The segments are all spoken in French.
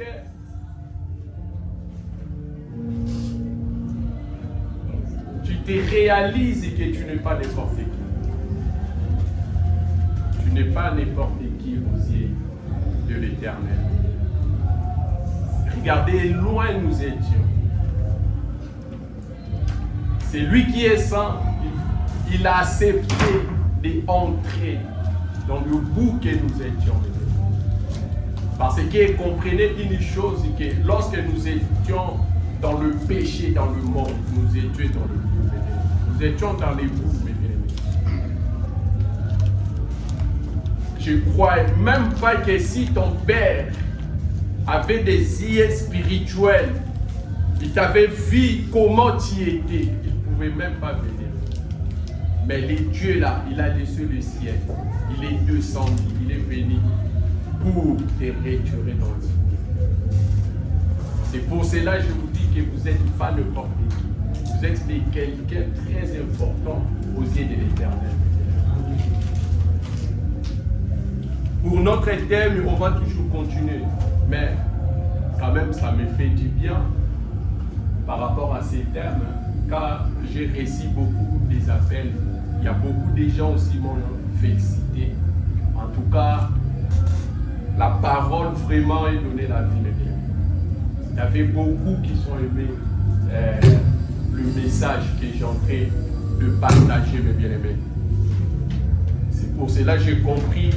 que tu te réalises que tu n'es pas n'importe qui. Tu n'es pas n'importe qui aux yeux de l'Éternel. Regardez, loin nous étions. C'est lui qui est saint. Il a accepté d'entrer dans le bout que nous étions. Parce qu'il comprenait une chose, que lorsque nous étions dans le péché, dans le monde, nous étions dans le bout. Nous étions dans les bouts, mes bien-aimés. Je ne crois même pas que si ton père avait des yeux spirituels, il t'avait vu comment tu étais, il ne pouvait même pas venir. Mais les dieux là, il a laissé le ciel, il est descendu, il est venu pour te retirer dans le ciel. C'est pour cela que je vous dis que vous n'êtes pas n'importe qui. Vous êtes quelqu'un très important aux yeux de l'Éternel. Pour notre thème, on va toujours continuer. Mais quand même, ça me fait du bien par rapport à ces thèmes, car j'ai reçu beaucoup des appels. Il y a beaucoup de gens aussi qui m'ont félicité. En tout cas, la parole vraiment est donnée la vie, mes bien. Il y avait beaucoup qui sont aimés le message que j'ai en train de partager, mes bien-aimés. C'est pour cela que j'ai compris.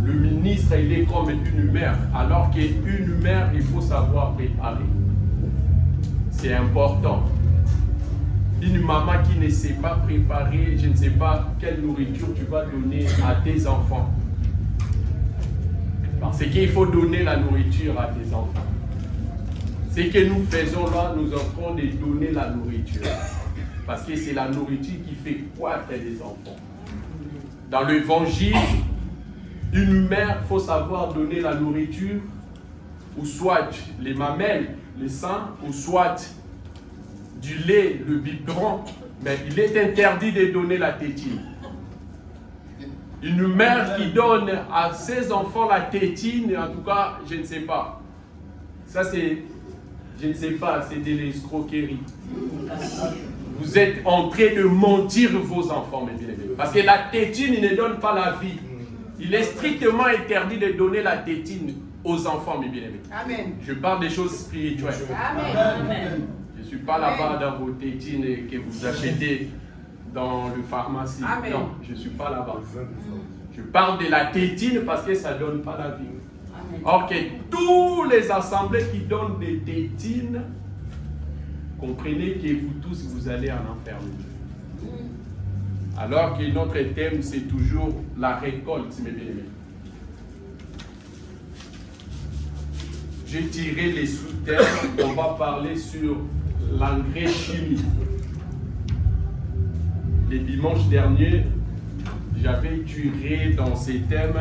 Le ministre, il est comme une mère, alors qu'une mère, il faut savoir préparer. C'est important. Une maman qui ne sait pas préparer, je ne sais pas quelle nourriture tu vas donner à tes enfants. Parce qu'il faut donner la nourriture à tes enfants. Ce que nous faisons là, nous en train de donner la nourriture. Parce que c'est la nourriture qui fait croître les enfants. Dans l'évangile, une mère, il faut savoir donner la nourriture, ou soit les mamelles, les seins, ou soit du lait, le biberon, mais il est interdit de donner la tétine. Une mère qui donne à ses enfants la tétine, en tout cas, je ne sais pas. Ça, c'est, je ne sais pas, c'est de l'escroquerie. Vous êtes en train de mentir vos enfants, mes bien-aimés. Parce que la tétine ne donne pas la vie. Il est strictement interdit de donner la tétine aux enfants, mes bien-aimés. Amen. Je parle des choses spirituelles. Amen. Je ne suis pas là-bas dans vos tétines que vous achetez dans le pharmacie. Amen. Non, je ne suis pas là-bas. Je parle de la tétine parce que ça ne donne pas la vie. Amen. Or que tous les assemblées qui donnent des tétines, comprenez que vous tous, vous allez en enfer. Alors que notre thème, c'est toujours la récolte, mes bien-aimés. J'ai tiré les sous-thèmes, on va parler sur l'engrais chimique. Le dimanche dernier, j'avais tiré dans ces thèmes,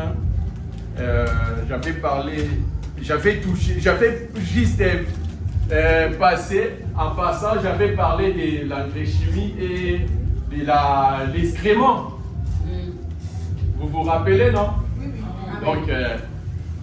j'avais juste passé, en passant, j'avais parlé de l'engrais chimique et de l'excrément. Vous vous rappelez, non? Oui. Donc,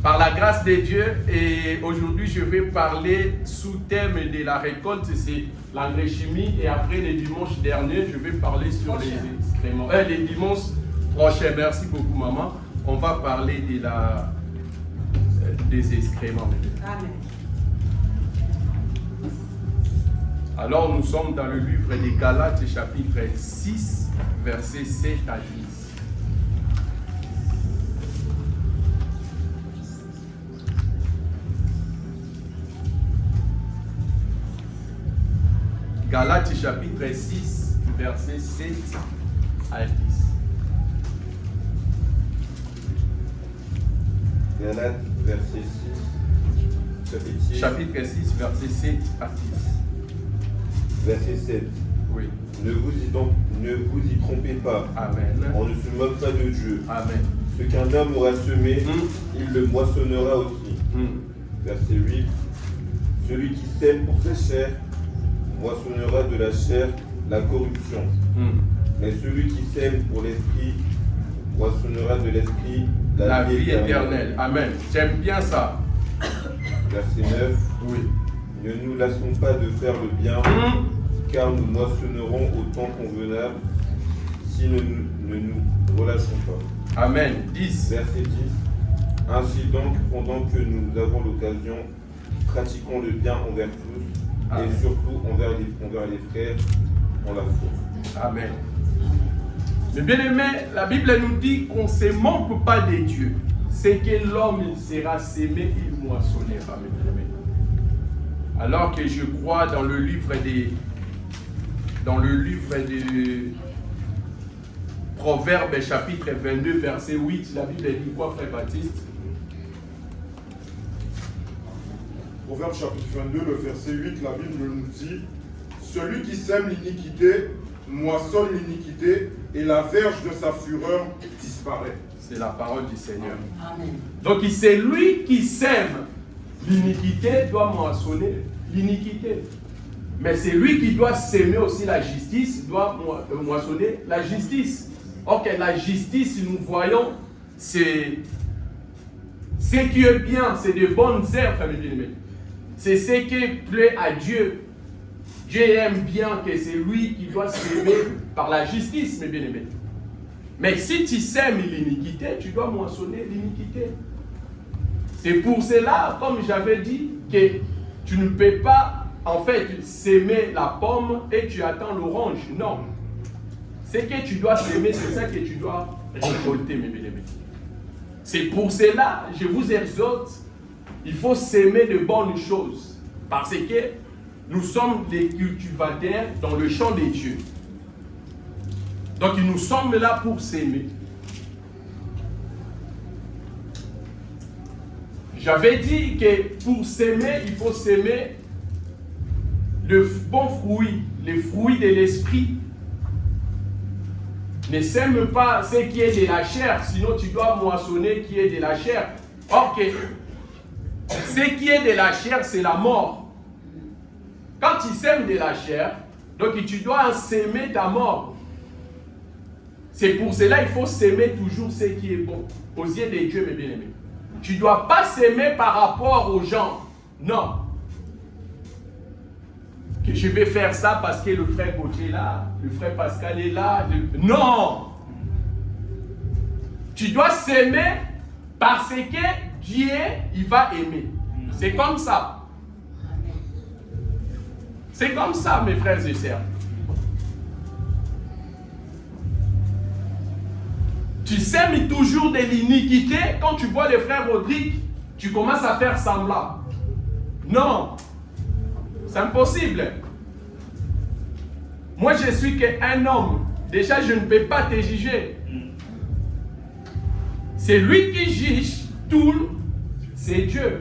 par la grâce de Dieu, et aujourd'hui je vais parler sous thème de la récolte, c'est l'engrais chimique, et après le dimanche dernier, je vais parler sur les excréments. Les dimanches prochains, merci beaucoup maman, on va parler des excréments. Amen. Alors nous sommes dans le livre des Galates, chapitre 6, versets 7 à 10. Galates chapitre 6, verset 7 à 10. Galates, verset 6, chapitre 6, verset 7 à 10. Verset 7. Oui. Ne vous y trompez pas. Amen. On ne se moque pas de Dieu. Amen. Ce qu'un homme aura semé, il le moissonnera aussi. Verset 8. Celui qui sème pour sa chair moissonnera de la chair la corruption. Mais celui qui sème pour l'esprit moissonnera de l'esprit la vie éternelle. Amen. J'aime bien ça. Verset 9. Oui. Ne nous lassons pas de faire le bien, car nous moissonnerons au temps convenable si ne nous relâchons pas. Amen. 10. Verset 10. Ainsi donc, pendant que nous avons l'occasion, pratiquons le bien envers tous. Amen. Et surtout envers les frères en la foi. Amen. Mais bien aimé, la Bible nous dit qu'on ne se manque pas de Dieu. C'est que l'homme il sera sémé, il moissonnera. Mes bien-aimés. Alors que je crois dans le livre des Proverbes chapitre 22 verset 8, la Bible dit quoi, frère Baptiste? Proverbe chapitre 22, le verset 8, la Bible nous dit « Celui qui sème l'iniquité moissonne l'iniquité et la verge de sa fureur disparaît. » C'est la parole du Seigneur. Amen. Donc c'est lui qui sème l'iniquité doit moissonner l'iniquité. Mais c'est lui qui doit s'aimer aussi la justice, doit moissonner la justice. Ok, la justice, nous voyons, c'est ce qui est bien, c'est de bonnes œuvres, mes bien-aimés. C'est ce qui plaît à Dieu. Dieu aime bien que c'est lui qui doit s'aimer par la justice, mes bien-aimés. Mais si tu sèmes l'iniquité, tu dois moissonner l'iniquité. C'est pour cela, comme j'avais dit, que tu ne peux pas, en fait, s'aimer la pomme et tu attends l'orange. Non. Ce que tu dois s'aimer, c'est ça que tu dois récolter, mes bien-aimés. C'est pour cela, je vous exhorte, il faut s'aimer de bonnes choses. Parce que nous sommes des cultivateurs dans le champ des dieux. Donc nous sommes là pour s'aimer. J'avais dit que pour s'aimer, il faut s'aimer le bon fruit, les fruits de l'esprit. Ne sème pas ce qui est de la chair, sinon tu dois moissonner qui est de la chair. Ok. Ce qui est de la chair, c'est la mort. Quand tu sèmes de la chair, donc tu dois s'aimer ta mort. C'est pour cela qu'il faut s'aimer toujours ce qui est bon, aux yeux de Dieu, mes bien-aimés. Tu ne dois pas s'aimer par rapport aux gens. Non. Que je vais faire ça parce que le frère Gauthier est là, le frère Pascal est là. Non. Tu dois s'aimer parce que Dieu, il va aimer. C'est comme ça. C'est comme ça, mes frères et sœurs. Tu sèmes toujours de l'iniquité. Quand tu vois le frère Rodrigue, tu commences à faire semblant. Non. C'est impossible. Moi, je suis qu'un homme. Déjà, je ne peux pas te juger. C'est lui qui juge tout. C'est Dieu.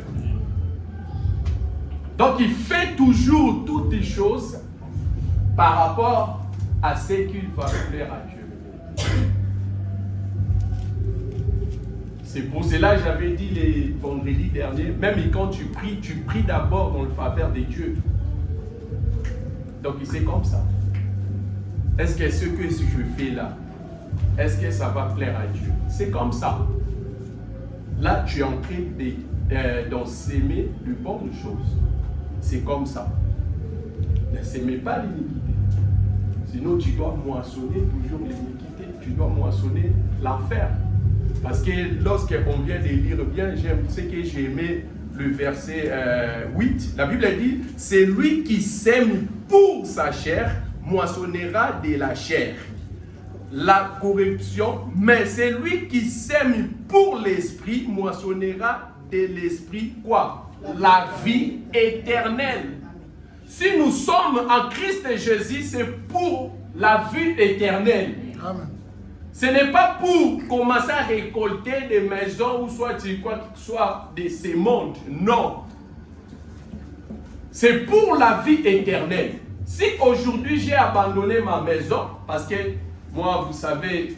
Donc, il fait toujours toutes les choses par rapport à ce qu'il va plaire à Dieu. C'est pour cela que j'avais dit les vendredis derniers, même quand tu pries d'abord dans le faveur de Dieu. Donc, c'est comme ça. Est-ce que ce que je fais là, est-ce que ça va plaire à Dieu? C'est comme ça. Là, tu es en train d'enseimer de bonnes choses. C'est comme ça. Ne s'aimez pas l'iniquité. Sinon, tu dois moissonner toujours l'iniquité. Tu dois moissonner l'enfer. Parce que lorsqu'on vient de lire bien, c'est que j'ai aimé le verset 8. La Bible dit, c'est lui qui sème pour sa chair, moissonnera de la chair la corruption, mais c'est lui qui sème pour l'esprit, moissonnera de l'esprit quoi? La vie éternelle. Si nous sommes en Christ Jésus, c'est pour la vie éternelle. Amen. Ce n'est pas pour commencer à récolter des maisons ou soit quoi que ce soit de ce monde. Non. C'est pour la vie éternelle. Si aujourd'hui j'ai abandonné ma maison, parce que moi, vous savez,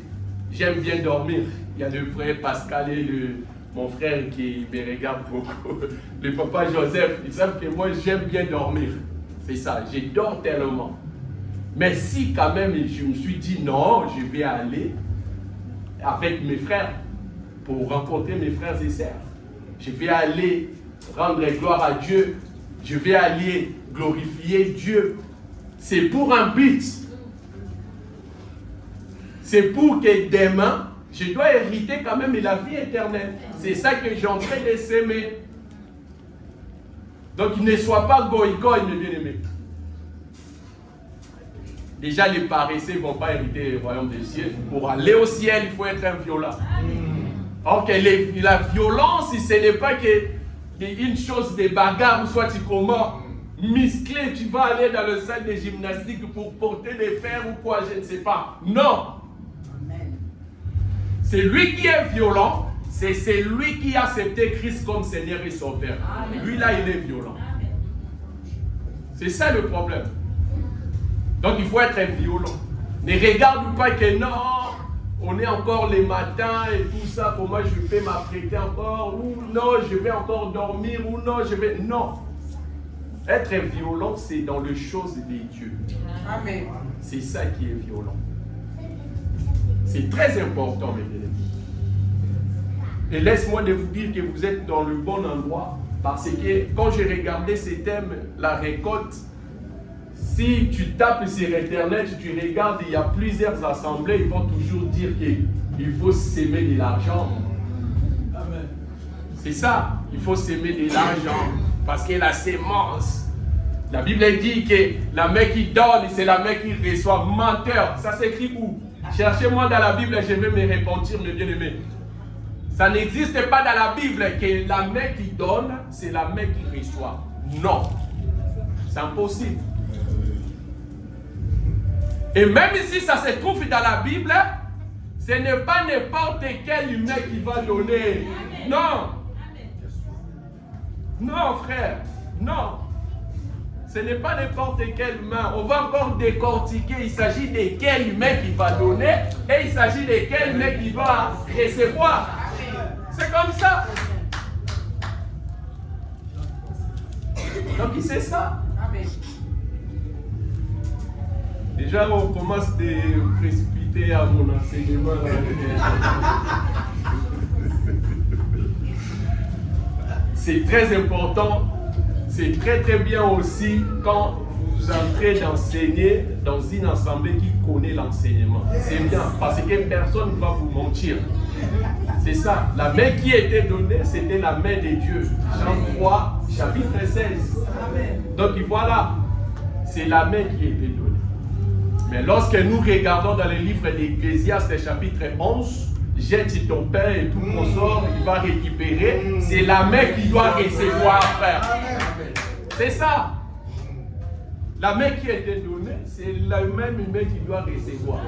j'aime bien dormir. Il y a le frère Pascal et mon frère qui me regarde beaucoup. Le papa Joseph, ils savent que moi j'aime bien dormir. C'est ça, je dors tellement. Mais si quand même je me suis dit non, je vais aller avec mes frères pour rencontrer mes frères et sœurs. Je vais aller rendre gloire à Dieu, je vais aller glorifier Dieu. C'est pour un but. C'est pour que demain, je dois hériter quand même la vie éternelle. C'est ça que j'ai en train de s'aimer. Donc, ne sois pas goï-goï, mes bien-aimés. Déjà, les paresseux ne vont pas hériter le royaume des cieux. Pour aller au ciel, il faut être un violent. Or que la violence, ce n'est pas une chose de bagarre où soit tu commences musclé, tu vas aller dans le salle de gymnastique pour porter des fers ou quoi, je ne sais pas. Non. C'est lui qui est violent, c'est celui qui a accepté Christ comme Seigneur et Sauveur. Lui là, il est violent. C'est ça le problème. Donc il faut être violent. Ne regarde pas que non, on est encore les matins et tout ça, comment je peux m'apprêter encore, ou non, je vais encore dormir, ou non, je vais... Non. Être violent, c'est dans les choses de Dieu. Amen. C'est ça qui est violent. C'est très important, mes bien-aimés. Et laisse-moi de vous dire que vous êtes dans le bon endroit, parce que quand j'ai regardé ces thèmes, la récolte, si tu tapes sur Internet, tu regardes, il y a plusieurs assemblées, ils vont toujours dire qu'il faut s'aimer de l'argent. Amen. C'est ça, il faut s'aimer de l'argent. Parce que la sémence, la Bible dit que la main qui donne, c'est la main qui reçoit. Menteur, ça s'écrit où? Cherchez-moi dans la Bible et je vais me repentir, mes bien-aimés. Ça n'existe pas dans la Bible que la main qui donne, c'est la main qui reçoit. Non, c'est impossible. Et même si ça se trouve dans la Bible, ce n'est pas n'importe quel humain qui va donner. Non. Non, frère. Non. Ce n'est pas n'importe quel humain. On va encore décortiquer. Il s'agit de quel humain qui va donner et il s'agit de quel humain qui va recevoir. C'est comme ça. Donc, c'est ça. Déjà, on commence à précipiter à mon enseignement. C'est très important. C'est très très bien aussi quand vous entrez d'enseigner dans une assemblée qui connaît l'enseignement. C'est bien parce que personne ne va vous mentir. C'est ça. La main qui était donnée, c'était la main de Dieu. Jean 3, chapitre 16. Donc voilà, c'est la main qui était donnée. Mais lorsque nous regardons dans le livre d'Ecclésiaste, chapitre 11, jette ton pain et tout consort, il va récupérer. C'est la main qui doit recevoir, frère. C'est ça. La main qui a été donnée, c'est la même main qui doit recevoir.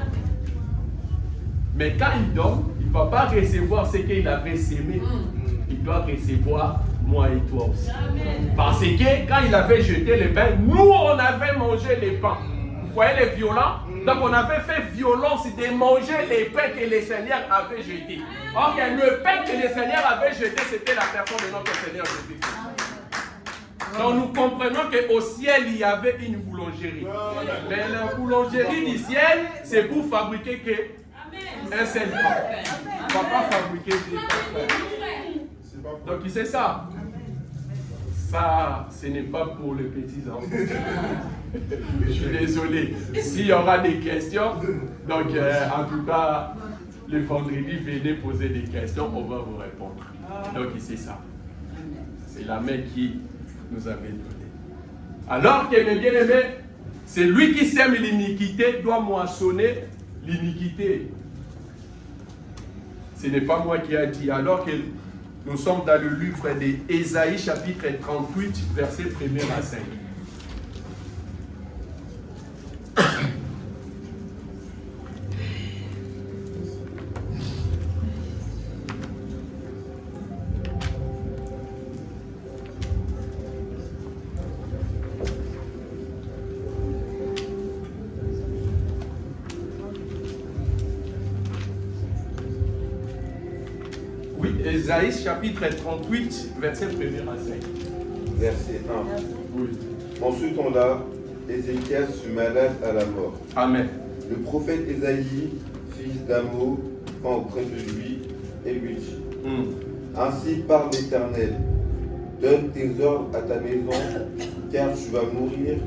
Mais quand il donne, il ne va pas recevoir ce qu'il avait sémé. Il doit recevoir moi et toi aussi. Parce que quand il avait jeté les pains, nous on avait mangé les pains. Vous voyez les violents? Donc on avait fait violence de manger les pains que le Seigneur avait jetés. Or le pain que le Seigneur avait jeté, c'était la personne de notre Seigneur Jésus-Christ. Donc nous comprenons qu'au ciel, il y avait une boulangerie. Mais la boulangerie du ciel, c'est pour fabriquer un seul pain. On ne va pas fabriquer des pains. Donc c'est ça. Ça, ce n'est pas pour les petits enfants. Je suis désolé. S'il y aura des questions, donc en tout cas, le vendredi, venez poser des questions, on va vous répondre. Donc c'est ça. C'est la main qui nous avait donné. Alors que mes bien-aimés, c'est lui qui sème l'iniquité doit moissonner l'iniquité. Ce n'est pas moi qui ai dit. Alors que nous sommes dans le livre d'Ésaïe, chapitre 38, versets 1 à 5. Ésaïe chapitre 38, verset 1 à 5. Verset 1. Oui. En ce temps-là, Ézéchias fut malade à la mort. Amen. Le prophète Ésaïe, fils d'Amo, vint auprès de lui et lui dit Ainsi parle l'Éternel, donne tes ordres à ta maison, car tu vas mourir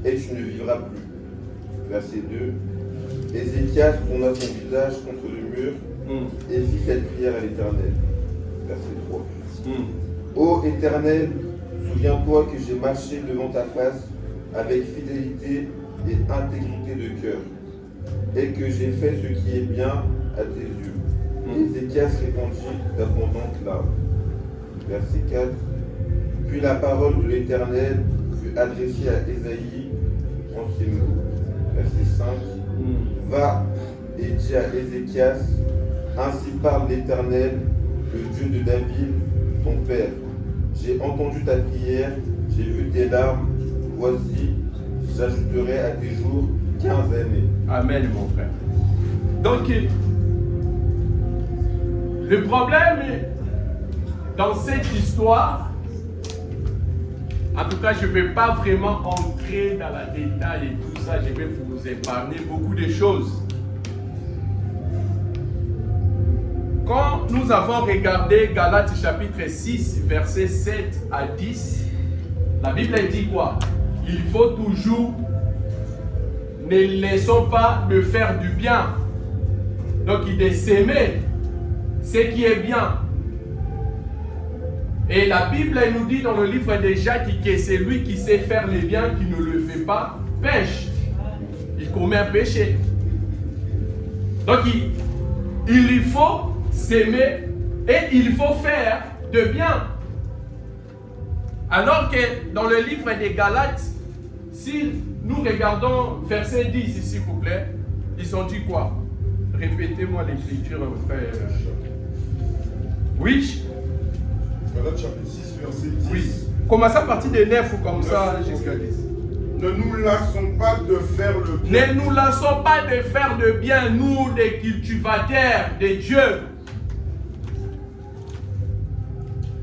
et tu ne vivras plus. Verset 2. Ézéchias tourna son visage contre le mur et fit cette prière à l'Éternel. Verset 3. Ô Éternel, souviens-toi que j'ai marché devant ta face avec fidélité et intégrité de cœur, et que j'ai fait ce qui est bien à tes yeux. Ézéchias répondit d'abondantes larmes. Verset 4. Puis la parole de l'Éternel fut adressée à Ésaïe en ces mots. Verset 5. Va et dis à Ézéchias, ainsi parle l'Éternel, le Dieu de David, ton père. J'ai entendu ta prière, j'ai vu tes larmes. Voici, j'ajouterai à tes jours 15 années. Amen, mon frère. Donc, le problème dans cette histoire, en tout cas, je ne vais pas vraiment entrer dans la détail et tout ça, je vais vous épargner beaucoup de choses. Quand nous avons regardé Galates chapitre 6, versets 7 à 10, la Bible dit quoi? Il faut toujours, ne laissons pas de faire du bien. Donc il est s'aimer ce qui est bien. Et la Bible elle nous dit dans le livre de Jacques que c'est lui qui sait faire le bien, qui ne le fait pas, pêche. Il commet un péché. Donc il faut s'aimer et il faut faire de bien. Alors que dans le livre des Galates, si nous regardons verset 10, s'il vous plaît, ils ont dit quoi? Répétez-moi l'écriture, frère. Oui. Galates chapitre 6, verset 10. Oui. Commençons à partir de 9 ou comme ça jusqu'à 10. Ne nous lassons pas de faire le bien. Ne nous lassons pas de faire de bien, nous, les cultivateurs de Dieu.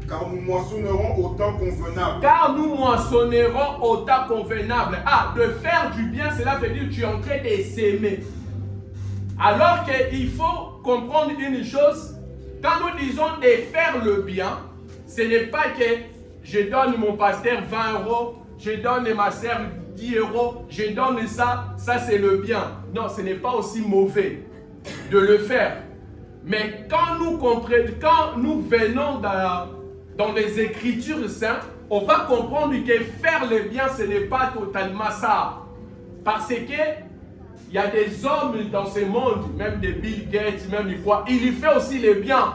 Car nous moissonnerons au temps convenable. Car nous moissonnerons au temps convenable. Ah, de faire du bien, cela veut dire que tu es en train de s'aimer. Alors qu'il faut comprendre une chose, quand nous disons de faire le bien, ce n'est pas que je donne mon pasteur 20 €, je donne ma sœur 10 €, je donne ça, ça c'est le bien. Non, ce n'est pas aussi mauvais de le faire. Mais quand nous comprenons, quand nous venons dans les Écritures saintes, on va comprendre que faire le bien, ce n'est pas totalement ça. Parce que il y a des hommes dans ce monde, même des Bill Gates, même du quoi, il lui fait aussi le bien.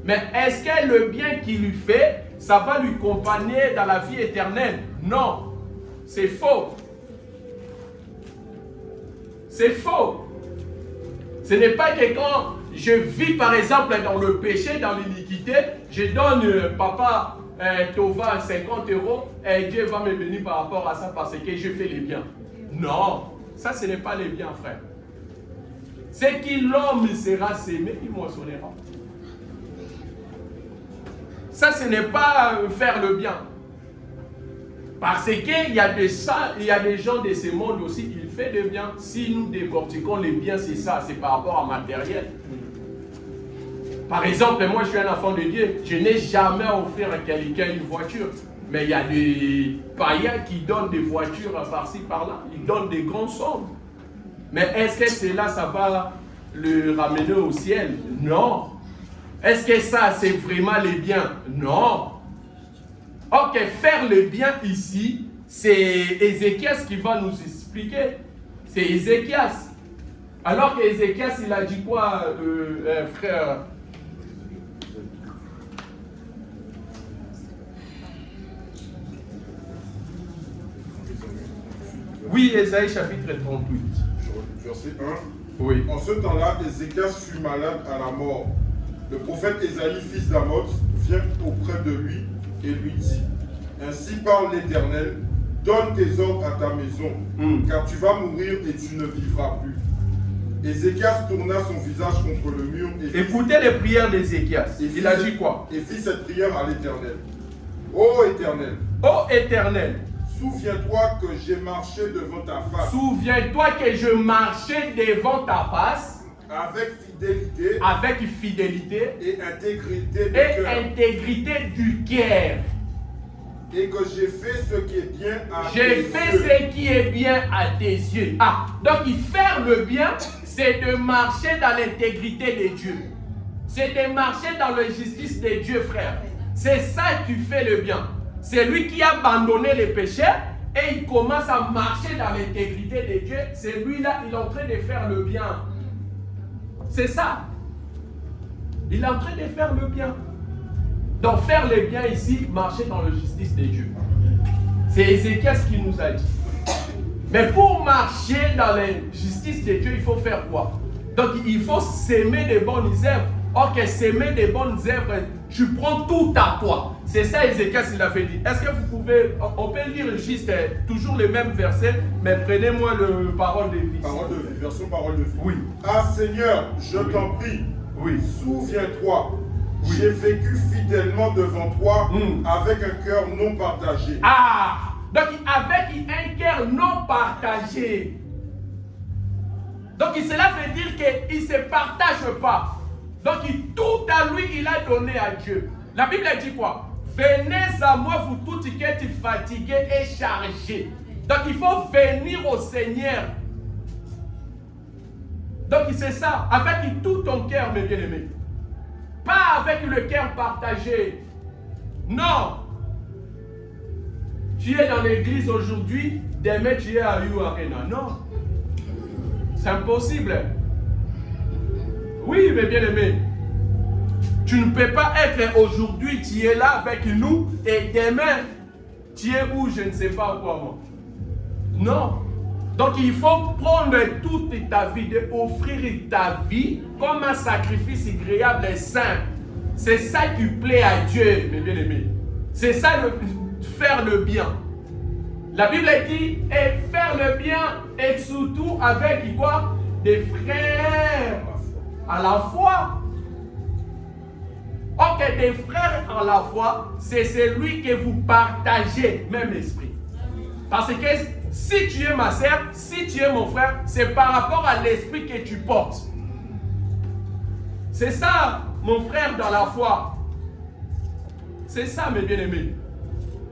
Mais est-ce que le bien qu'il lui fait, ça va lui accompagner dans la vie éternelle? Non, c'est faux. C'est faux. Ce n'est pas que quand je vis par exemple dans le péché, dans l'iniquité, je donne papa Tova 50 € et Dieu va me bénir par rapport à ça parce que je fais les biens. Non, ça ce n'est pas les biens, frère. C'est que l'homme sera sémé, il moissonnera. Ça ce n'est pas faire le bien. Parce qu'il y a des gens de ce monde aussi, ils font le bien. Si nous décortiquons les biens, c'est ça, c'est par rapport à matériel. Par exemple, moi je suis un enfant de Dieu, je n'ai jamais offert à quelqu'un une voiture. Mais il y a des païens qui donnent des voitures par-ci, par-là. Ils donnent des grandes sommes. Mais est-ce que cela, ça va le ramener au ciel? Non. Est-ce que ça, c'est vraiment les biens? Non. Ok, faire le bien ici, c'est Ézéchias qui va nous expliquer. C'est Ézéchias. Alors que Ézéchias, il a dit quoi, frère? Oui, Ésaïe chapitre 38. Verset 1. Oui. En ce temps-là, Ézéchias fut malade à la mort. Le prophète Ésaïe, fils d'Amoz, vient auprès de lui et lui dit: Ainsi parle l'Éternel, donne tes ordres à ta maison, car tu vas mourir et tu ne vivras plus. Ézéchias tourna son visage contre le mur et écoutez les prières d'Ézéchias. Il a dit quoi? Et fit cette prière à l'Éternel. Ô Éternel, ô Éternel, souviens-toi que j'ai marché devant ta face. Souviens-toi que je marchais devant ta face. avec fidélité et intégrité du cœur. Et que j'ai fait ce qui est bien à tes J'ai yeux. fait ce qui est bien à tes yeux. Ah, donc faire le bien, c'est de marcher dans l'intégrité de Dieu. C'est de marcher dans la justice de Dieu, frère. C'est ça que tu fais le bien. C'est lui qui a abandonné les péchés et il commence à marcher dans l'intégrité de Dieu. C'est lui-là, il est en train de faire le bien. C'est ça. Il est en train de faire le bien. Donc faire le bien ici, marcher dans la justice de Dieu. C'est Ézéchiel qui nous a dit. Mais pour marcher dans la justice de Dieu, il faut faire quoi? Donc il faut s'aimer des bonnes œuvres. Or que s'aimer des bonnes œuvres, tu prends tout à toi. C'est ça Ézéchiel il avait dit. Est-ce que vous pouvez, on peut lire juste toujours les mêmes versets, mais prenez-moi le parole de vie. Parole de vie, version parole de vie. Oui. Ah Seigneur, je t'en prie, Oui. souviens-toi, Oui. j'ai vécu fidèlement devant toi avec un cœur non partagé. Ah, donc avec un cœur non partagé. Donc cela veut dire qu'il ne se partage pas. Donc tout à lui, il a donné à Dieu. La Bible dit quoi? Venez à moi, vous tous qui êtes fatigués et chargés. Donc il faut venir au Seigneur. Donc c'est ça, avec tout ton cœur, mes bien-aimés. Pas avec le cœur partagé. Non. Tu es dans l'église aujourd'hui, demain tu es à You Arena. Non. C'est impossible. Oui, mes bien-aimés. Tu ne peux pas être aujourd'hui, tu es là avec nous, et demain, tu es où, je ne sais pas quoi, moi. Non. Donc il faut prendre toute ta vie, de offrir ta vie comme un sacrifice agréable et saint. C'est ça qui plaît à Dieu, mes bien-aimés. C'est ça, faire le bien. La Bible dit, et faire le bien, et surtout avec quoi? Des frères à la foi. Ok, des frères à la foi, c'est celui que vous partagez même esprit. Parce que si tu es ma sœur, si tu es mon frère, c'est par rapport à l'esprit que tu portes. C'est ça, mon frère dans la foi. C'est ça, mes bien-aimés.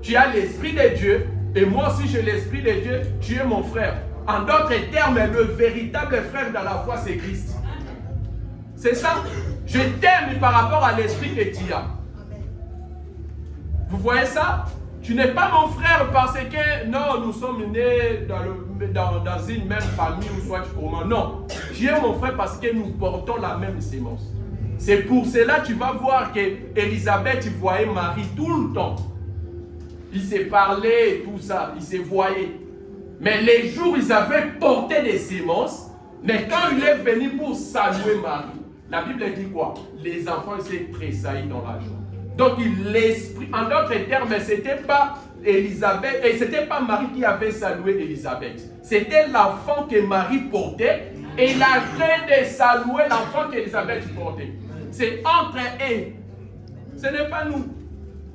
Tu as l'esprit de Dieu, et moi aussi j'ai l'esprit de Dieu, tu es mon frère. En d'autres termes, le véritable frère dans la foi, c'est Christ. C'est ça. Je t'aime par rapport à l'esprit que tu as. Vous voyez ça? Tu n'es pas mon frère parce que, non, nous sommes nés dans une même famille ou soit comment. Non, tu es mon frère parce que nous portons la même sémence. C'est pour cela que tu vas voir que Élisabeth voyait Marie tout le temps. Ils se parlaient, tout ça, ils se voyaient. Mais les jours, ils avaient porté des sémences. Mais quand il est venu pour saluer Marie, la Bible dit quoi? Les enfants s'étaient tressaillis dans la joie. Donc l'esprit, en d'autres termes, ce n'était pas Élisabeth, et ce n'était pas Marie qui avait salué Élisabeth. C'était l'enfant que Marie portait, et il a train de saluer l'enfant qu'Élisabeth portait. C'est entre eux. Ce n'est pas nous.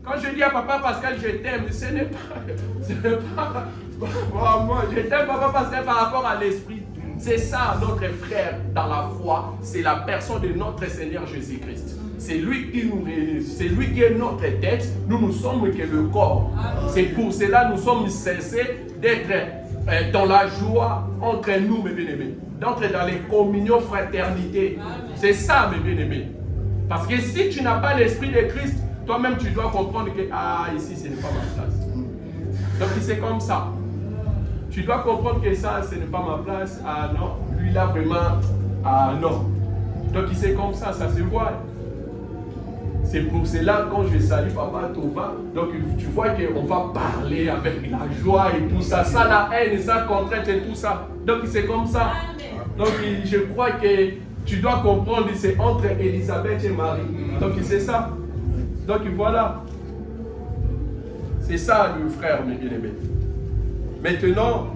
Quand je dis à papa Pascal, je t'aime, ce n'est pas moi, je t'aime papa Pascal par rapport à l'esprit. C'est ça notre frère dans la foi, c'est la personne de notre Seigneur Jésus-Christ. C'est lui qui nous réunit, c'est lui qui est notre tête, nous sommes que le corps. C'est pour cela que nous sommes censés d'être dans la joie entre nous, mes bien-aimés, d'entrer dans les communions fraternité. C'est ça, mes bien-aimés. Parce que si tu n'as pas l'esprit de Christ, toi-même tu dois comprendre que ici ce n'est pas ma place. Donc c'est comme ça. Tu dois comprendre que ça, ce n'est pas ma place. Ah non, lui là vraiment, ah non. Donc c'est comme ça, ça se voit. C'est pour cela quand je salue Papa Tova, donc tu vois qu'on va parler avec la joie et tout ça, ça la haine, ça contrainte et tout ça. Donc c'est comme ça. Donc je crois que tu dois comprendre, c'est entre Élisabeth et Marie. Donc c'est ça. Donc voilà. C'est ça le frère, mes bien-aimés. Maintenant,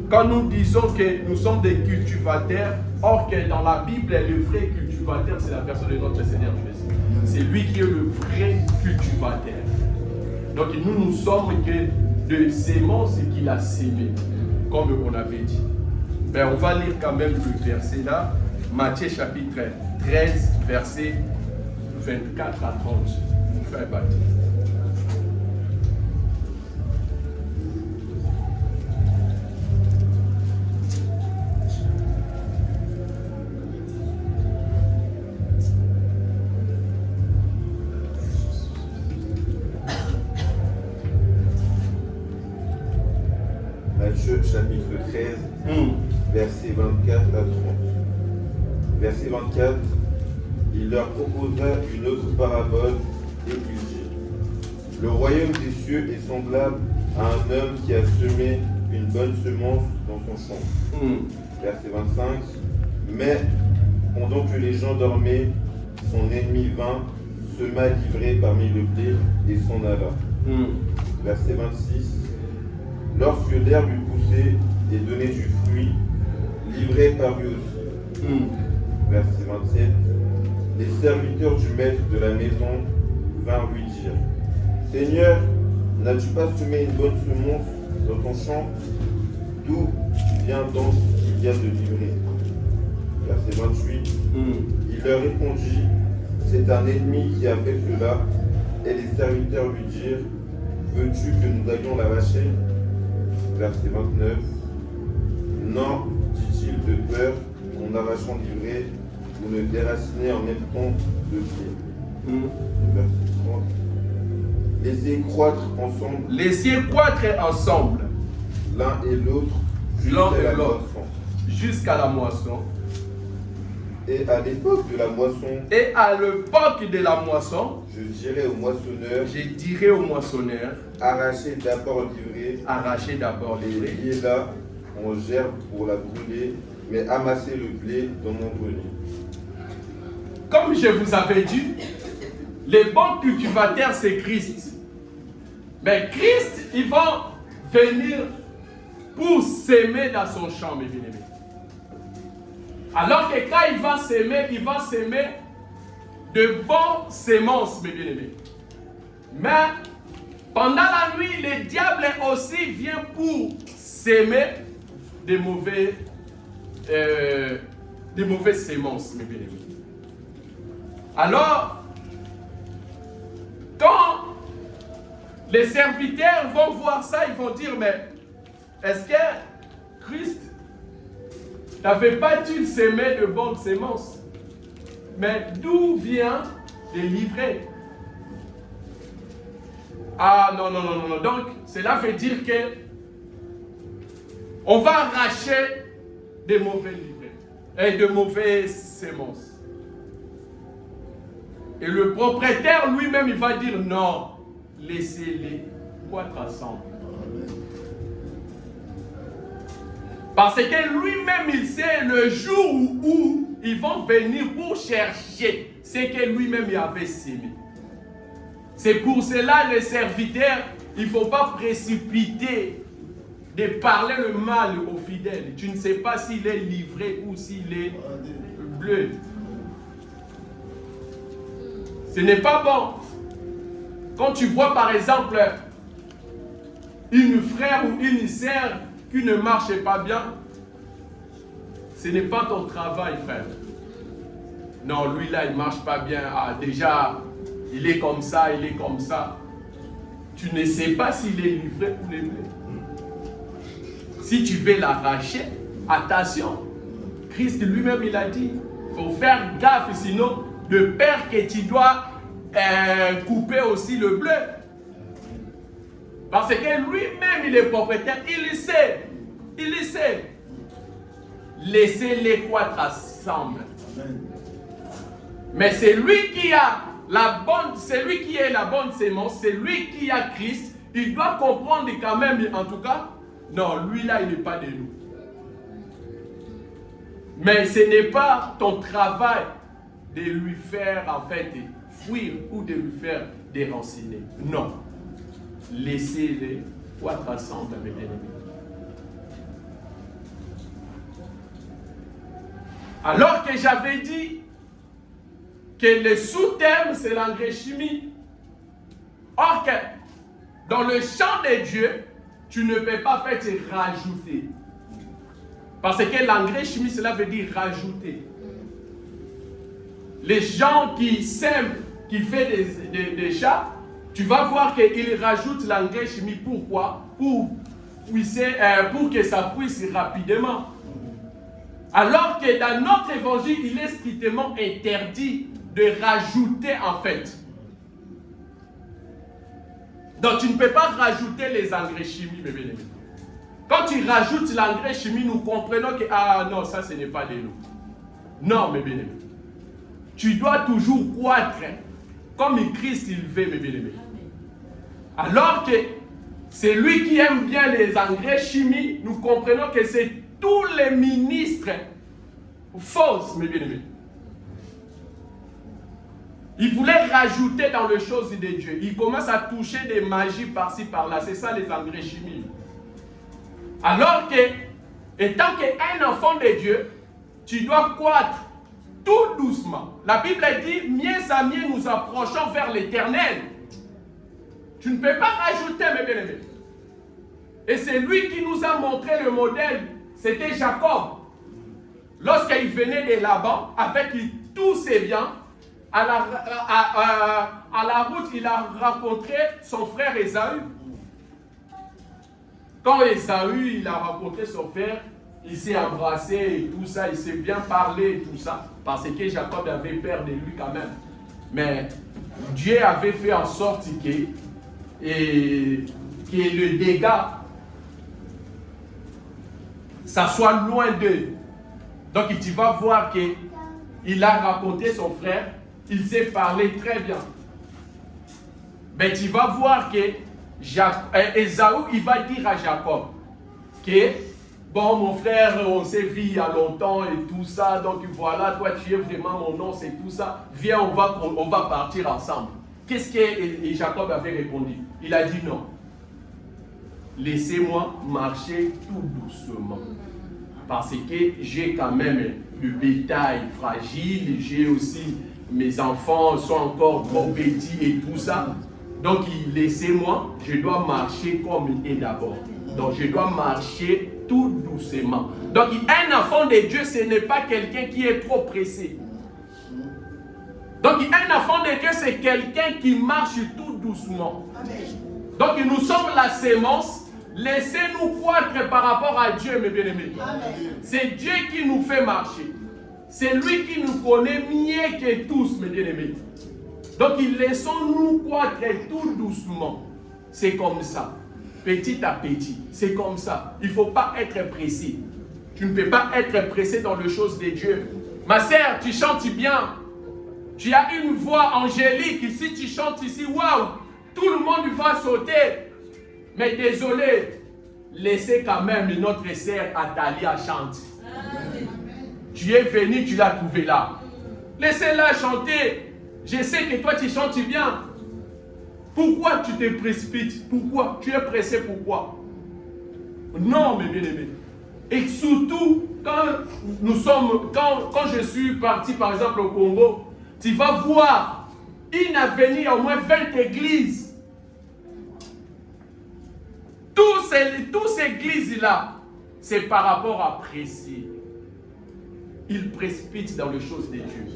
quand nous disons que nous sommes des cultivateurs, or que dans la Bible, le vrai cultivateur, c'est la personne de notre Seigneur Jésus. C'est lui qui est le vrai cultivateur. Donc nous sommes que de sémences qu'il a sémé, comme on avait dit. Mais on va lire quand même le verset là. Matthieu chapitre 13, verset 24 à 30. Frère Baptiste. Matthieu chapitre 13, verset 24 à 30. Verset 24, il leur proposa une autre parabole et il dit: Le royaume des cieux est semblable à un homme qui a semé une bonne semence dans son champ. Verset 25, mais pendant que les gens dormaient, son ennemi vint, sema l'ivraie parmi le blé et s'en alla. Verset 26, lorsque l'herbe eut poussé et donné du fruit, l'ivraie parut aussi. Verset 27, les serviteurs du maître de la maison vinrent lui dire: Seigneur, n'as-tu pas semé une bonne semence dans ton champ? D'où vient donc qu'il y a de l'ivraie? Verset 28, il leur répondit: C'est un ennemi qui a fait cela. Et les serviteurs lui dirent: Veux-tu que nous allions l'arracher? Verset 29, non, dit-il, de peur qu'en arrachant l'ivraie, vous ne déracinez en même temps le pied. Verset 30, laissez croître ensemble. Laissez croître ensemble. L'un et l'autre jusqu'à la moisson. Et à l'époque de la moisson, je dirai au moissonneur, arrachez d'abord l'ivraie, et liez-la en gerbe pour la brûler, mais amassez le blé dans mon grenier. Comme je vous avais dit, les bons cultivateurs, c'est Christ. Mais Christ, il va venir pour s'aimer dans son champ, mes bien-aimés. Alors que quand il va s'aimer de bonnes semences, mes bien-aimés. Mais pendant la nuit, le diable aussi vient pour s'aimer de mauvaises semences, mes bien-aimés. Alors, quand les serviteurs vont voir ça, ils vont dire, mais est-ce que Christ n'avait pas dû s'aimer de bonnes semences? Mais d'où vient les livrets? Ah non. Donc, cela veut dire que on va arracher des mauvais livrets et de mauvaises semences. Et le propriétaire lui-même, il va dire non, laissez-les croître ensemble. Parce que lui-même, il sait le jour où ils vont venir pour chercher ce que lui-même il avait semé. C'est pour cela, les serviteurs, il ne faut pas précipiter de parler le mal aux fidèles. Tu ne sais pas s'il est livré ou s'il est bleu. Ce n'est pas bon. Quand tu vois par exemple une frère ou une sœur qui ne marche pas bien, ce n'est pas ton travail, frère. Non, lui là, il ne marche pas bien. Ah, déjà, il est comme ça. Tu ne sais pas s'il est livré ou livré. Si tu veux l'arracher, attention. Christ lui-même, il a dit, il faut faire gaffe, sinon, de peur que tu dois couper aussi le bleu. Parce que lui-même, il est propriétaire, il le sait. Laissez-les croître ensemble. Mais c'est lui qui a la bonne sémence, c'est lui qui a Christ. Il doit comprendre quand même, en tout cas, non, lui là, il n'est pas de nous. Mais ce n'est pas ton travail de lui faire en fait fuir ou de lui faire déranciner. Non. Laissez-les croître ensemble, mes bien-aimés. Alors que j'avais dit que le sous-terme, c'est l'engrais chimique. Or que dans le champ de Dieu, tu ne peux pas faire rajouter. Parce que l'engrais chimique, cela veut dire rajouter. les gens qui sèment, qui font des chats, tu vas voir qu'ils rajoutent l'engrais chimique. Pourquoi? Pour que ça puisse rapidement. Alors que dans notre évangile, il est strictement interdit de rajouter en fait. Donc tu ne peux pas rajouter les engrais chimiques, mes bien-aimés. Quand tu rajoutes l'engrais chimique, nous comprenons que ah non, ça ce n'est pas de l'eau. Non, mes bien-aimés. Tu dois toujours croître comme Christ il veut, mes bien-aimés. Alors que c'est lui qui aime bien les engrais chimiques, nous comprenons que c'est tous les ministres fausses, mes bien-aimés. Il voulait rajouter dans les choses de Dieu. Il commence à toucher des magies par-ci, par-là. C'est ça les engrais chimiques. Alors que, étant qu'un enfant de Dieu, tu dois croître tout doucement. La Bible dit, mieux à mieux nous approchons vers l'éternel. Tu ne peux pas rajouter, mes bien-aimés. Et c'est lui qui nous a montré le modèle. C'était Jacob. Lorsqu'il venait de Laban, avec tous ses biens, à la route, il a rencontré son frère Ésaü. Quand Ésaü, il a rencontré son frère, il s'est embrassé et tout ça, il s'est bien parlé et tout ça, parce que Jacob avait peur de lui quand même. Mais Dieu avait fait en sorte que le dégât, ça soit loin d'eux. Donc tu vas voir qu'il a rencontré son frère, il s'est parlé très bien. Mais tu vas voir que Ésaü, il va dire à Jacob que bon, mon frère, on s'est vu il y a longtemps et tout ça, donc voilà, toi tu es vraiment mon nom, c'est tout ça. Viens, on va partir ensemble. Qu'est-ce que Jacob avait répondu? Il a dit non. Laissez-moi marcher tout doucement. Parce que j'ai quand même le bétail fragile, j'ai aussi mes enfants sont encore trop petits et tout ça. Donc laissez-moi, je dois marcher comme il est d'abord. Donc je dois marcher tout doucement. Donc un enfant de Dieu, ce n'est pas quelqu'un qui est trop pressé. Donc un enfant de Dieu, c'est quelqu'un qui marche tout doucement. Donc nous sommes la sémence. Laissez-nous croître par rapport à Dieu, mes bien-aimés. C'est Dieu qui nous fait marcher. C'est lui qui nous connaît mieux que tous, mes bien-aimés. Donc, laissons-nous croître tout doucement. C'est comme ça. Petit à petit. C'est comme ça. Il ne faut pas être pressé. Tu ne peux pas être pressé dans les choses de Dieu. Ma sœur, tu chantes bien. Tu as une voix angélique. Si tu chantes ici, waouh, tout le monde va sauter. Mais désolé, laissez quand même notre sœur Atalia chanter. Tu es venu, tu l'as trouvé là. Laissez-la chanter. Je sais que toi tu chantes bien. Pourquoi tu te précipites? Pourquoi? Tu es pressé, pourquoi? Non, mes bien-aimés. Et surtout, quand je suis parti par exemple au Congo, tu vas voir, il y a venu au moins 20 églises. Toutes ces églises-là, c'est par rapport à presser. Ils précipitent dans les choses de Dieu.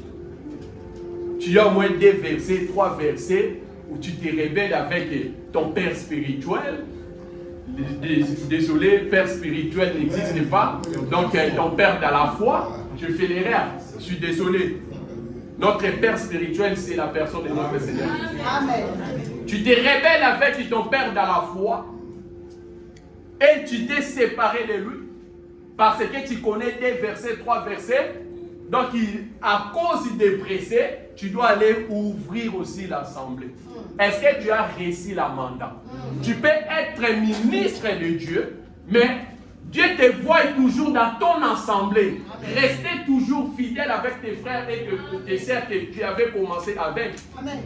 Tu as au moins 2 versets, 3 versets, où tu te rebelles avec ton père spirituel. Désolé, père spirituel n'existe pas. Donc ton père dans la foi, je fais l'erreur. Je suis désolé. Notre père spirituel, c'est la personne de notre Seigneur. Amen. Tu te rebelles avec ton père dans la foi. Et tu t'es séparé de lui parce que tu connais 2 versets, 3 versets. Donc, à cause de pressé, tu dois aller ouvrir aussi l'assemblée. Est-ce que tu as réussi la mandat? Tu peux être ministre de Dieu, mais Dieu te voit toujours dans ton assemblée. Restez toujours fidèle avec tes frères et tes sœurs que tu avais commencé avec. Amen.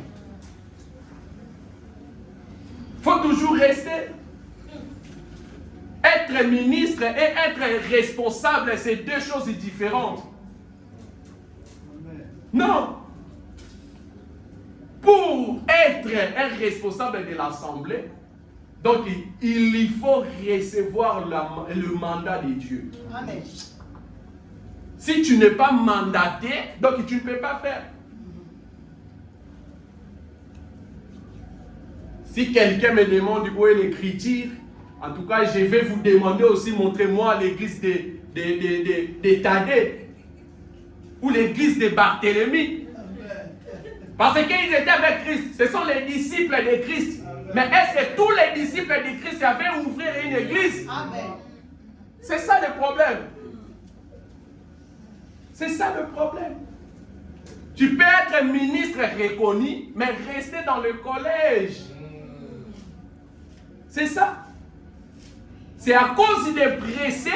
Il faut toujours rester. Être ministre et être responsable, c'est 2 choses différentes. Non. Pour être un responsable de l'assemblée, donc il faut recevoir le mandat de Dieu. Amen. Si tu n'es pas mandaté, donc tu ne peux pas faire. Si quelqu'un me demande où est l'écriture, en tout cas, je vais vous demander aussi, montrez-moi l'église de Thaddée ou l'église de Barthélemy. Parce qu'ils étaient avec Christ. Ce sont les disciples de Christ. Mais est-ce que tous les disciples de Christ avaient ouvert une église? Amen. C'est ça le problème. C'est ça le problème. Tu peux être ministre reconnu, mais rester dans le collège. C'est ça. C'est à cause des pressés.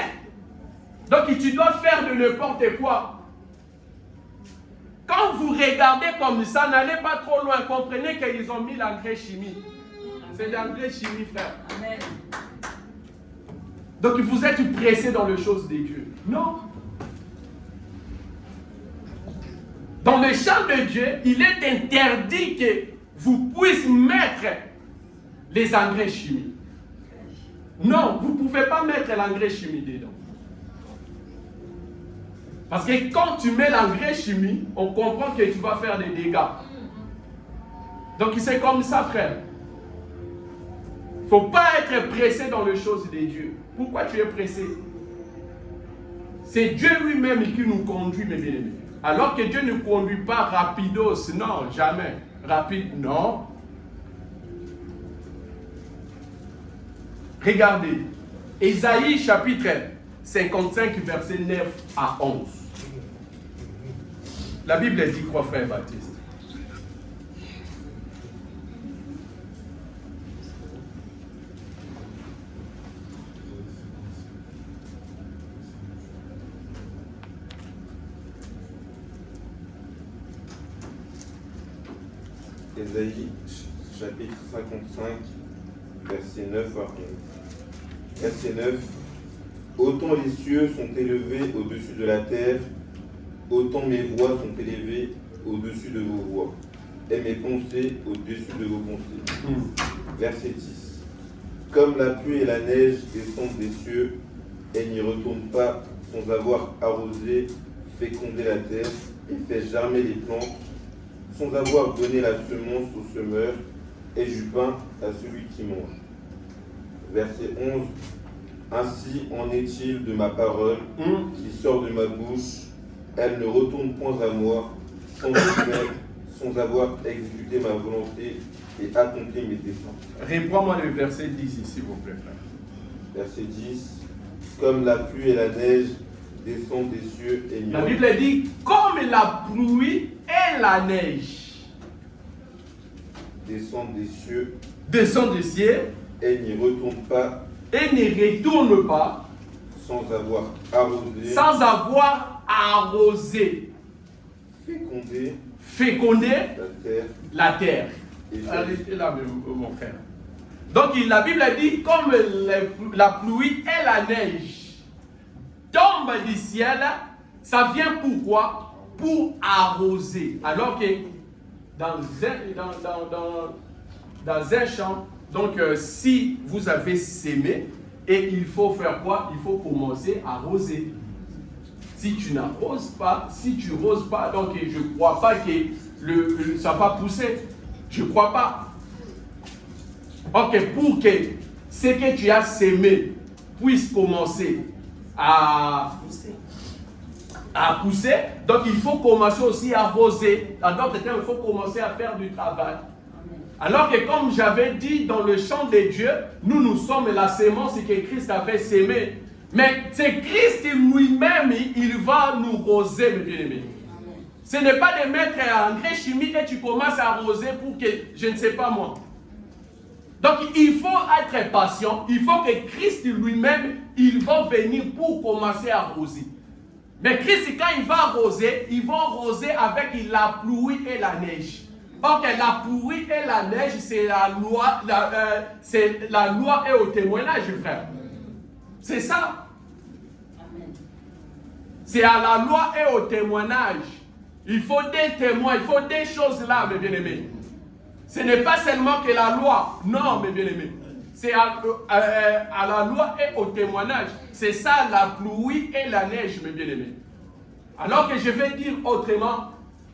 Donc tu dois faire de n'importe quoi. Quand vous regardez comme ça, n'allez pas trop loin. Comprenez qu'ils ont mis l'engrais chimique. C'est l'engrais chimique, frère. Amen. Donc vous êtes pressé dans les choses de Dieu. Non. Dans le champ de Dieu, il est interdit que vous puissiez mettre les engrais chimiques. Non, vous ne pouvez pas mettre l'engrais chimique dedans. Parce que quand tu mets l'engrais chimique, on comprend que tu vas faire des dégâts. Donc c'est comme ça, frère. Il ne faut pas être pressé dans les choses de Dieu. Pourquoi tu es pressé? C'est Dieu lui-même qui nous conduit, mes bien-aimés. Alors que Dieu ne conduit pas rapidos, non, jamais. Rapide, non. Regardez, Ésaïe chapitre 55, verset 9 à 11. La Bible dit quoi, frère Baptiste? Ésaïe chapitre 55, verset 9 à 11. Verset 9. Autant les cieux sont élevés au-dessus de la terre, autant mes voix sont élevées au-dessus de vos voix, et mes pensées au-dessus de vos pensées. Verset 10. Comme la pluie et la neige descendent des cieux, et n'y retournent pas sans avoir arrosé, fécondé la terre, et fait germer les plantes, sans avoir donné la semence au semeur, et du pain à celui qui mange. Verset 11. Ainsi en est-il de ma parole qui sort de ma bouche, elle ne retourne point à moi, sans faire, sans avoir exécuté ma volonté et accompli mes desseins. Reprends-moi le verset 10 ici, s'il vous plaît, frère. Verset 10. Comme la pluie et la neige descendent des cieux et n'y La Bible dit comme la pluie et la neige descendent des cieux et n'y retournent pas sans avoir arrosé, fécondé la terre. Arrêtez là, mon frère. Donc la Bible dit comme la pluie et la neige tombent du ciel, ça vient pourquoi? Pour arroser. Alors que dans un champ, donc si vous avez sémé, et il faut faire quoi? Il faut commencer à arroser. Si tu n'arroses pas, si tu n'arroses pas, donc je ne crois pas que ça va pousser. Je ne crois pas. Ok, pour que ce que tu as sémé puisse commencer à pousser, donc il faut commencer aussi à arroser. En d'autres termes, il faut commencer à faire du travail. Alors que comme j'avais dit, dans le champ de Dieu, nous sommes la sémence que Christ avait sémée. Mais c'est Christ lui-même, il va nous arroser, mes bien-aimés. Ce n'est pas de mettre un engrais chimique et tu commences à arroser pour que, je ne sais pas moi. Donc il faut être patient, il faut que Christ lui-même, il va venir pour commencer à arroser. Mais Christ, quand il va arroser avec la pluie et la neige. Or que la pluie et la neige, c'est la loi, c'est la loi et au témoignage, frère. C'est ça. C'est à la loi et au témoignage. Il faut des témoins, il faut des choses là, mes bien-aimés. Ce n'est pas seulement que la loi, non, mes bien-aimés. C'est à la loi et au témoignage. C'est ça la pluie et la neige, mes bien-aimés. Alors que je vais dire autrement,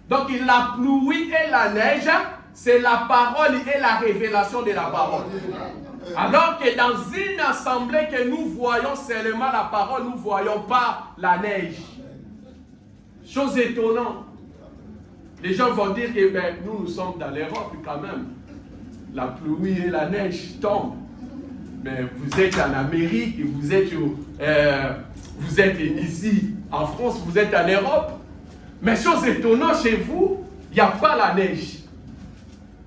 donc la pluie et la neige c'est la parole et la révélation de la parole. Alors que dans une assemblée que nous voyons seulement la parole, nous ne voyons pas la neige. Chose étonnante. Les gens vont dire que nous sommes dans l'Europe quand même. La pluie et la neige tombent. Mais vous êtes en Amérique, vous êtes ici en France, vous êtes en Europe. Mais chose étonnante, chez vous, il n'y a pas la neige.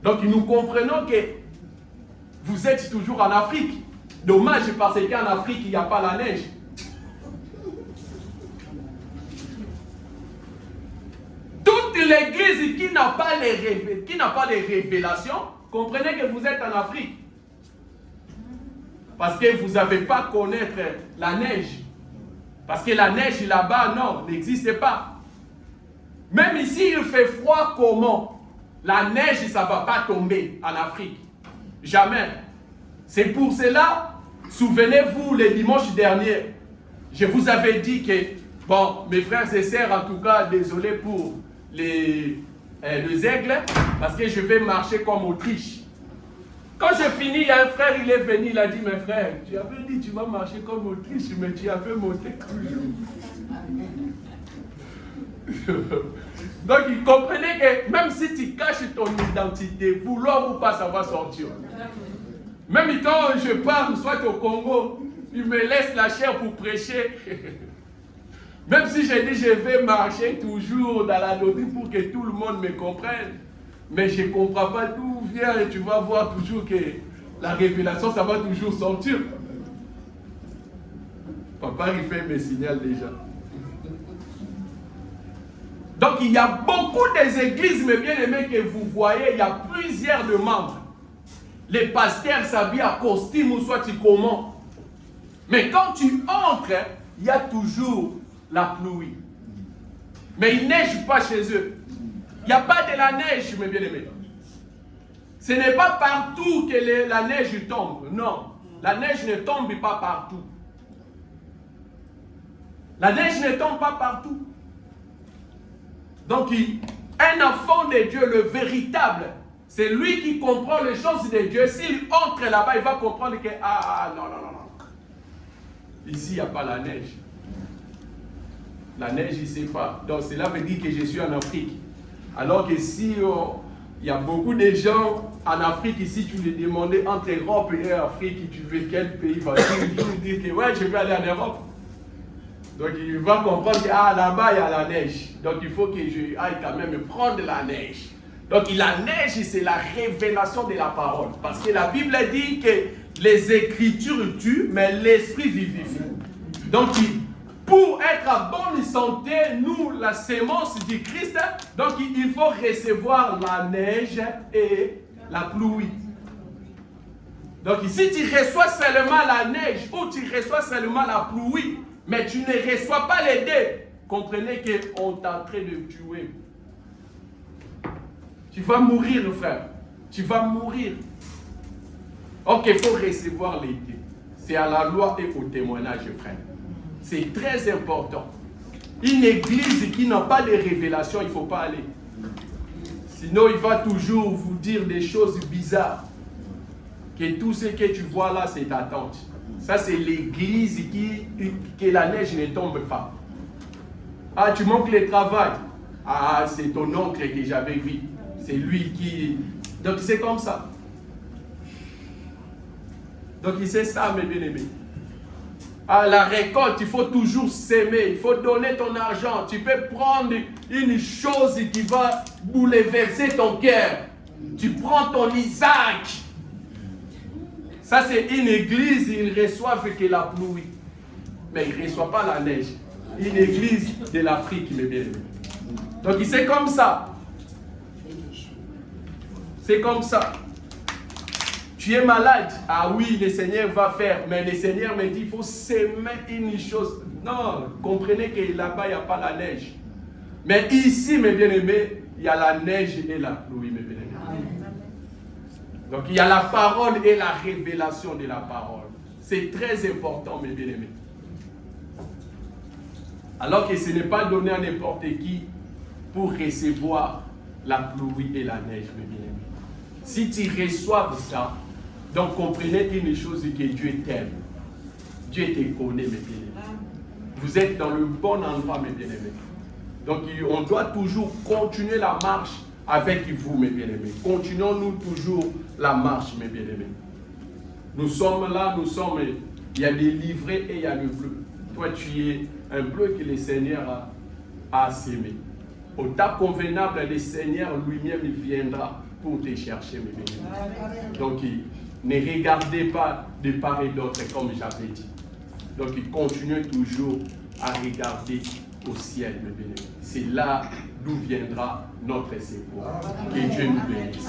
Donc nous comprenons que vous êtes toujours en Afrique. Dommage parce qu'en Afrique, il n'y a pas la neige. Toute l'église qui n'a pas les révélations, comprenez que vous êtes en Afrique. Parce que vous n'avez pas connaître la neige. Parce que la neige là-bas, non, n'existe pas. Même ici, il fait froid comment? La neige, ça ne va pas tomber en Afrique. Jamais. C'est pour cela, souvenez-vous, le dimanche dernier, je vous avais dit que, bon, mes frères et sœurs, en tout cas, désolé pour les aigles, parce que je vais marcher comme Autriche. Quand j'ai fini, il y a un frère, il est venu, il a dit, mes frères, tu avais dit tu vas marcher comme Autriche, mais tu avais monté toujours. Donc, il comprenait que même si tu caches ton identité, vouloir ou pas, ça va sortir. Même quand je pars, soit au Congo, il me laisse la chair pour prêcher. Même si j'ai dit je vais marcher toujours dans la doctrine pour que tout le monde me comprenne. Mais je ne comprends pas d'où vient et tu vas voir toujours que la révélation, ça va toujours sortir. Papa, il fait mes signaux déjà. Donc il y a beaucoup des églises, mes bien-aimés, que vous voyez, il y a plusieurs de membres. Les pasteurs s'habillent à costume ou soit comment. Mais quand tu entres, il y a toujours la pluie. Mais il ne neige pas chez eux. Il n'y a pas de la neige, mes bien-aimés. Ce n'est pas partout que la neige tombe. Non, la neige ne tombe pas partout. La neige ne tombe pas partout. Donc, un enfant de Dieu, le véritable, c'est lui qui comprend les choses de Dieu. S'il entre là-bas, il va comprendre que, non. Ici, il n'y a pas la neige. La neige, il ne sait pas. Donc, cela veut dire que je suis en Afrique. Alors que si il y a beaucoup de gens en Afrique, ici, tu les demandais entre Europe et Afrique, tu veux quel pays, va toujours dire que, ouais, je vais aller en Europe. Donc, il va comprendre que là-bas, il y a la neige. Donc, il faut que je aille quand même prendre la neige. Donc, la neige, c'est la révélation de la parole. Parce que la Bible dit que les Écritures tuent, mais l'Esprit vivifie. Donc, pour être en bonne santé, nous, la sémence du Christ, donc il faut recevoir la neige et la pluie. Donc, si tu reçois seulement la neige ou tu reçois seulement la pluie, mais tu ne reçois pas les deux, comprenez qu'on est en train de tuer. Tu vas mourir, frère. Tu vas mourir. Ok, il faut recevoir les deux. C'est à la loi et au témoignage, frère. C'est très important. Une église qui n'a pas de révélation, il ne faut pas aller. Sinon, il va toujours vous dire des choses bizarres. Que tout ce que tu vois là, c'est ta tante. Ça, c'est l'église que la neige ne tombe pas. Ah, tu manques le travail. Ah, c'est ton oncle que j'avais vu. C'est lui qui... Donc, c'est comme ça. Donc, c'est ça, mes bien-aimés. À la récolte, il faut toujours s'aimer. Il faut donner ton argent. Tu peux prendre une chose qui va bouleverser ton cœur. Tu prends ton Isaac. Ça, c'est une église, ils reçoivent que la pluie. Mais ils ne reçoivent pas la neige. Une église de l'Afrique, mes bien-aimés. Donc, c'est comme ça. C'est comme ça. Tu es malade. Ah oui, le Seigneur va faire. Mais le Seigneur me dit, il faut s'aimer une chose. Non, comprenez que là-bas, il n'y a pas la neige. Mais ici, mes bien-aimés, il y a la neige et la pluie, mes bien-aimés. Donc, il y a la parole et la révélation de la parole. C'est très important, mes bien-aimés. Alors que ce n'est pas donné à n'importe qui pour recevoir la pluie et la neige, mes bien-aimés. Si tu reçois ça, donc comprenez une chose, que Dieu t'aime. Dieu te connaît, mes bien-aimés. Vous êtes dans le bon endroit, mes bien-aimés. Donc on doit toujours continuer la marche avec vous, mes bien-aimés. Continuons-nous toujours la marche, mes bien-aimés. Nous sommes là, il y a des livrets et il y a le bleu. Toi, tu es un bleu que le Seigneur a sémé. Au temps convenable, le Seigneur lui-même viendra pour te chercher, mes bien-aimés. Donc, ne regardez pas de part et d'autre, comme j'avais dit. Donc, continuez toujours à regarder au ciel, mes bien-aimés. C'est là d'où viendra notre secours. Que Dieu nous bénisse.